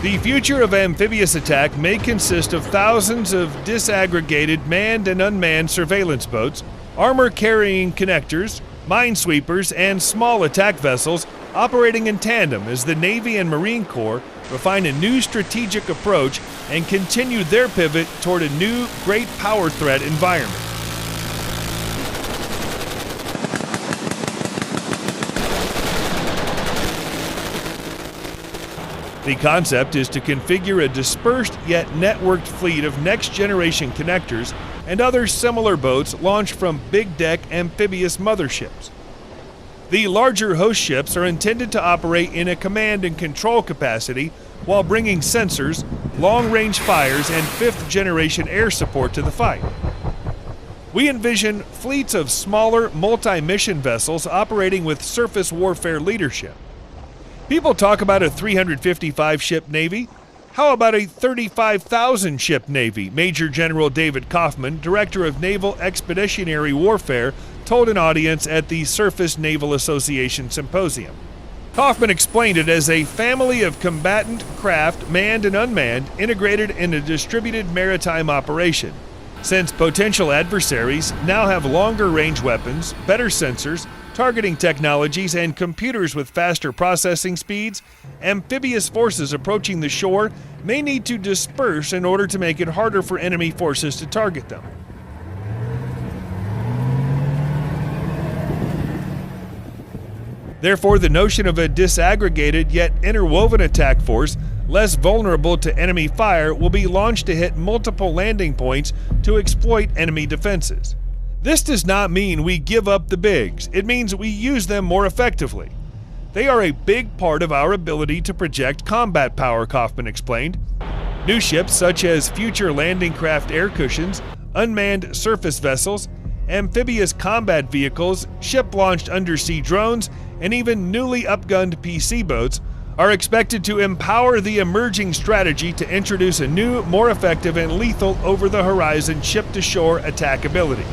The future of amphibious attack may consist of thousands of disaggregated manned and unmanned surveillance boats, armor-carrying connectors, minesweepers, and small attack vessels operating in tandem as the Navy and Marine Corps refine a new strategic approach and continue their pivot toward a new great power threat environment. The concept is to configure a dispersed yet networked fleet of next-generation connectors and other similar boats launched from big-deck amphibious motherships. The larger host ships are intended to operate in a command and control capacity while bringing sensors, long-range fires, and fifth-generation air support to the fight. We envision fleets of smaller, multi-mission vessels operating with surface warfare leadership. People talk about a 355-ship Navy. How about a 35,000-ship Navy? Major General David Kaufman, Director of Naval Expeditionary Warfare, told an audience at the Surface Naval Association Symposium. Kaufman explained it as a family of combatant craft, manned and unmanned, integrated in a distributed maritime operation. Since potential adversaries now have longer-range weapons, better sensors, targeting technologies, and computers with faster processing speeds, amphibious forces approaching the shore may need to disperse in order to make it harder for enemy forces to target them. Therefore, the notion of a disaggregated yet interwoven attack force, less vulnerable to enemy fire, will be launched to hit multiple landing points to exploit enemy defenses. This does not mean we give up the bigs. It means we use them more effectively. They are a big part of our ability to project combat power, Kaufman explained. New ships such as future landing craft air cushions, unmanned surface vessels, amphibious combat vehicles, ship-launched undersea drones, and even newly upgunned PC boats are expected to empower the emerging strategy to introduce a new, more effective and lethal over-the-horizon ship-to-shore attack ability.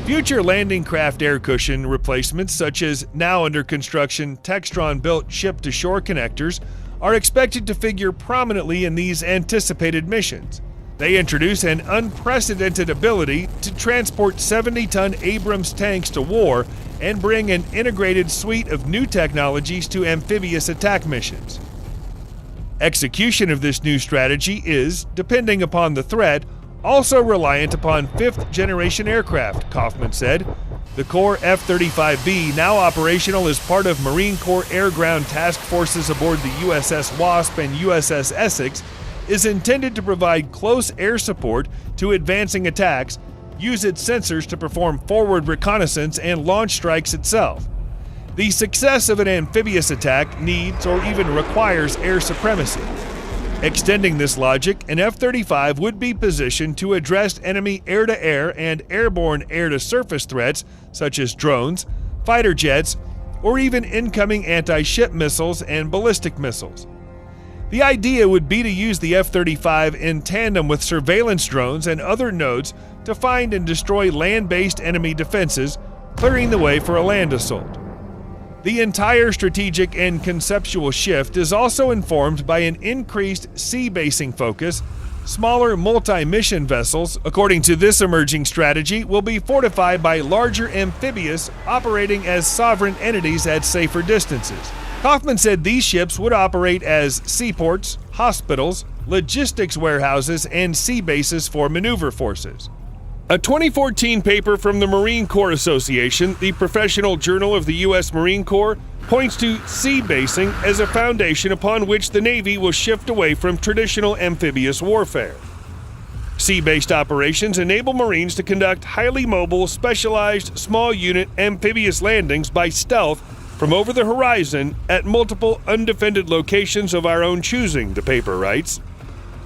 Future landing craft air cushion replacements, such as now under construction Textron-built ship-to-shore connectors, are expected to figure prominently in these anticipated missions. They introduce an unprecedented ability to transport 70-ton Abrams tanks to war and bring an integrated suite of new technologies to amphibious attack missions. Execution of this new strategy is, depending upon the threat, also reliant upon fifth-generation aircraft, Kaufman said. The Corps F-35B, now operational as part of Marine Corps air-ground task forces aboard the USS Wasp and USS Essex, is intended to provide close air support to advancing attacks, use its sensors to perform forward reconnaissance, and launch strikes itself. The success of an amphibious attack needs or even requires air supremacy. Extending this logic, an F-35 would be positioned to address enemy air-to-air and airborne air-to-surface threats such as drones, fighter jets, or even incoming anti-ship missiles and ballistic missiles. The idea would be to use the F-35 in tandem with surveillance drones and other nodes to find and destroy land-based enemy defenses, clearing the way for a land assault. The entire strategic and conceptual shift is also informed by an increased sea-basing focus. Smaller multi-mission vessels, according to this emerging strategy, will be fortified by larger amphibious operating as sovereign entities at safer distances. Kaufman said these ships would operate as seaports, hospitals, logistics warehouses, and sea bases for maneuver forces. A 2014 paper from the Marine Corps Association, the professional journal of the U.S. Marine Corps, points to sea basing as a foundation upon which the Navy will shift away from traditional amphibious warfare. Sea-based operations enable Marines to conduct highly mobile, specialized, small-unit amphibious landings by stealth from over the horizon at multiple undefended locations of our own choosing, the paper writes.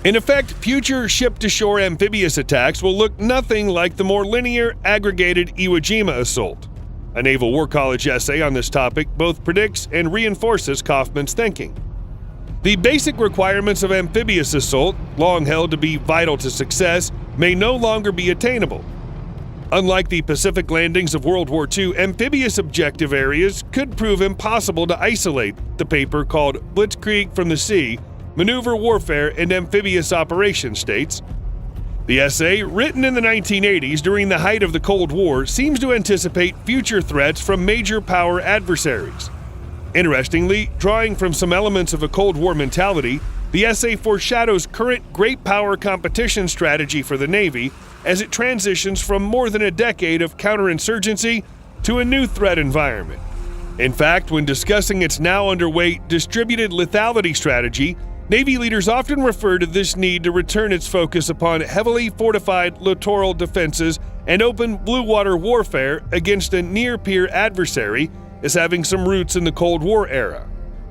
In effect, future ship-to-shore amphibious attacks will look nothing like the more linear, aggregated Iwo Jima assault. A Naval War College essay on this topic both predicts and reinforces Kaufman's thinking. The basic requirements of amphibious assault, long held to be vital to success, may no longer be attainable. Unlike the Pacific landings of World War II, amphibious objective areas could prove impossible to isolate, the paper called Blitzkrieg from the Sea Maneuver Warfare and Amphibious Operations states, "The essay, written in the 1980s during the height of the Cold War, seems to anticipate future threats from major power adversaries. Interestingly, drawing from some elements of a Cold War mentality, the essay foreshadows current great power competition strategy for the Navy as it transitions from more than a decade of counterinsurgency to a new threat environment. In fact, when discussing its now underway distributed lethality strategy, Navy leaders often refer to this need to return its focus upon heavily fortified littoral defenses and open blue water warfare against a near-peer adversary as having some roots in the Cold War era."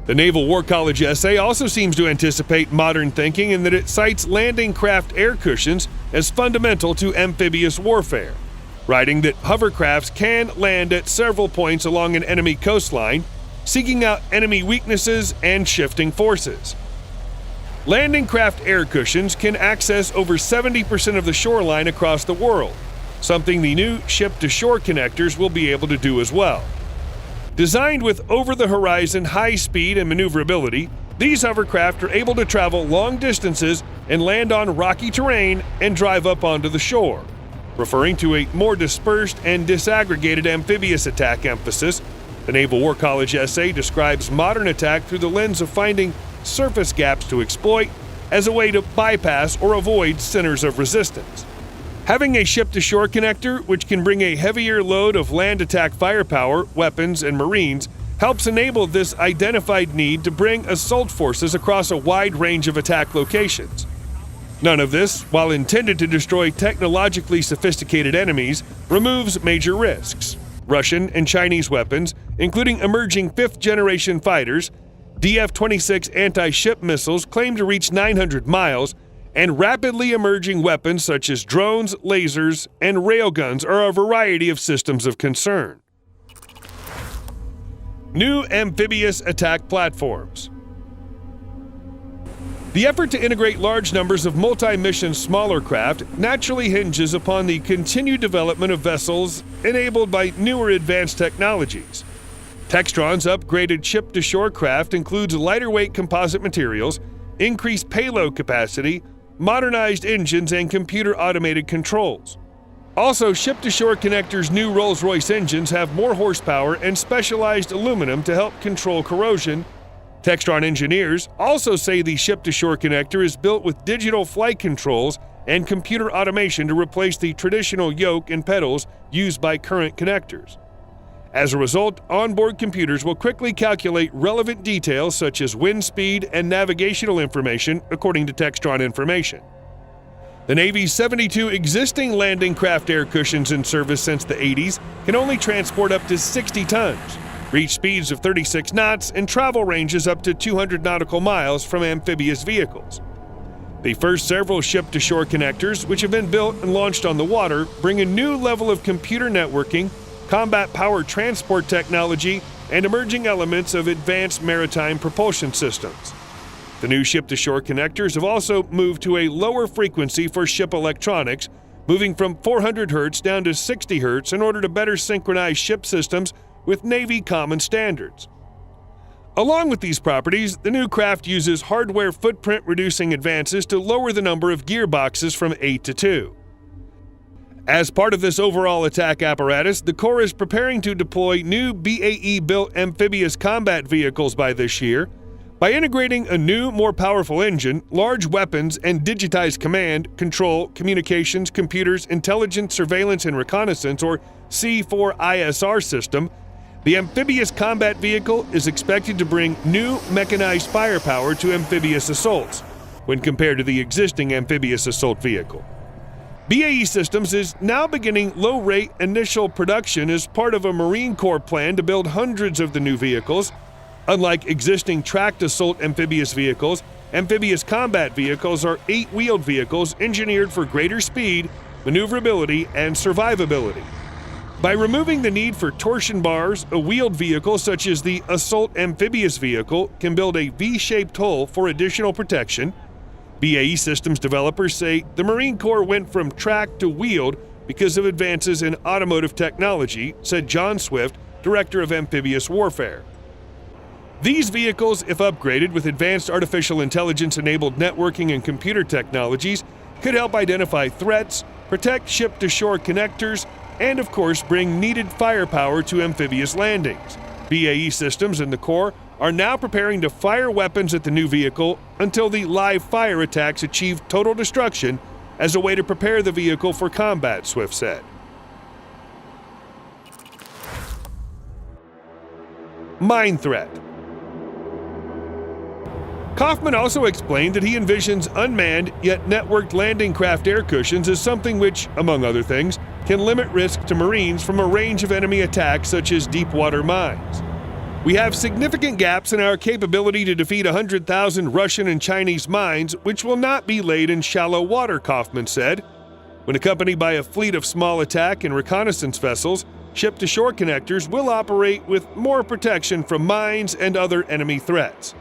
The Naval War College essay also seems to anticipate modern thinking in that it cites landing craft air cushions as fundamental to amphibious warfare, writing that hovercrafts can land at several points along an enemy coastline, seeking out enemy weaknesses and shifting forces. Landing craft air cushions can access over 70% of the shoreline across the world, something the new ship-to-shore connectors will be able to do as well. Designed with over-the-horizon high speed and maneuverability, these hovercraft are able to travel long distances and land on rocky terrain and drive up onto the shore. Referring to a more dispersed and disaggregated amphibious attack emphasis, the Naval War College essay describes modern attack through the lens of finding surface gaps to exploit as a way to bypass or avoid centers of resistance. Having a ship-to-shore connector, which can bring a heavier load of land attack firepower, weapons, and Marines, helps enable this identified need to bring assault forces across a wide range of attack locations. None of this, while intended to destroy technologically sophisticated enemies, removes major risks. Russian and Chinese weapons, including emerging fifth-generation fighters, DF-26 anti-ship missiles claim to reach 900 miles, and rapidly emerging weapons such as drones, lasers, and railguns are a variety of systems of concern. New amphibious attack platforms. The effort to integrate large numbers of multi-mission smaller craft naturally hinges upon the continued development of vessels enabled by newer advanced technologies. Textron's upgraded ship-to-shore craft includes lighter-weight composite materials, increased payload capacity, modernized engines, and computer-automated controls. Also, Ship-to-Shore Connector's new Rolls-Royce engines have more horsepower and specialized aluminum to help control corrosion. Textron engineers also say the Ship-to-Shore Connector is built with digital flight controls and computer automation to replace the traditional yoke and pedals used by current connectors. As a result, onboard computers will quickly calculate relevant details such as wind speed and navigational information, according to Textron information. The Navy's 72 existing landing craft air cushions in service since the 80s can only transport up to 60 tons, reach speeds of 36 knots, and travel ranges up to 200 nautical miles from amphibious vehicles. The first several ship-to-shore connectors, which have been built and launched on the water, bring a new level of computer networking, combat power transport technology, and emerging elements of advanced maritime propulsion systems. The new ship-to-shore connectors have also moved to a lower frequency for ship electronics, moving from 400 Hz down to 60 Hz in order to better synchronize ship systems with Navy common standards. Along with these properties, the new craft uses hardware footprint-reducing advances to lower the number of gearboxes from 8 to 2. As part of this overall attack apparatus, the Corps is preparing to deploy new BAE-built amphibious combat vehicles by this year. By integrating a new, more powerful engine, large weapons, and digitized command, control, communications, computers, intelligence, surveillance, and reconnaissance, or C4ISR system, the amphibious combat vehicle is expected to bring new mechanized firepower to amphibious assaults when compared to the existing amphibious assault vehicle. BAE Systems is now beginning low-rate initial production as part of a Marine Corps plan to build hundreds of the new vehicles. Unlike existing tracked assault amphibious vehicles, amphibious combat vehicles are 8-wheeled vehicles engineered for greater speed, maneuverability, and survivability. By removing the need for torsion bars, a wheeled vehicle such as the assault amphibious vehicle can build a V-shaped hull for additional protection. BAE Systems developers say the Marine Corps went from tracked to wheeled because of advances in automotive technology, said John Swift, Director of Amphibious Warfare. These vehicles, if upgraded with advanced artificial intelligence-enabled networking and computer technologies, could help identify threats, protect ship-to-shore connectors, and of course bring needed firepower to amphibious landings. BAE Systems and the Corps are now preparing to fire weapons at the new vehicle until the live fire attacks achieve total destruction as a way to prepare the vehicle for combat, Swift said. Mine threat. Kaufman also explained that he envisions unmanned yet networked landing craft air cushions as something which, among other things, can limit risk to Marines from a range of enemy attacks such as deep water mines. We have significant gaps in our capability to defeat 100,000 Russian and Chinese mines, which will not be laid in shallow water, Kaufman said. When accompanied by a fleet of small attack and reconnaissance vessels, ship-to-shore connectors will operate with more protection from mines and other enemy threats.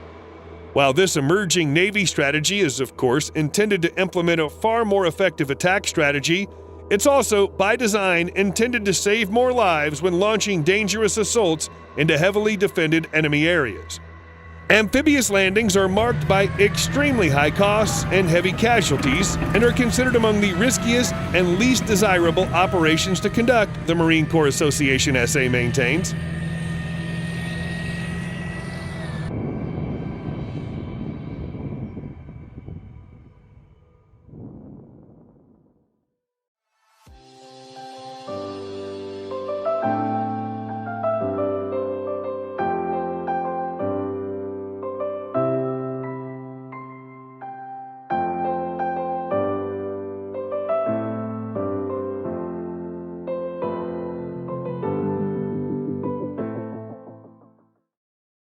While this emerging Navy strategy is, of course, intended to implement a far more effective attack strategy, it's also, by design, intended to save more lives when launching dangerous assaults into heavily defended enemy areas. Amphibious landings are marked by extremely high costs and heavy casualties and are considered among the riskiest and least desirable operations to conduct, the Marine Corps Association SA maintains.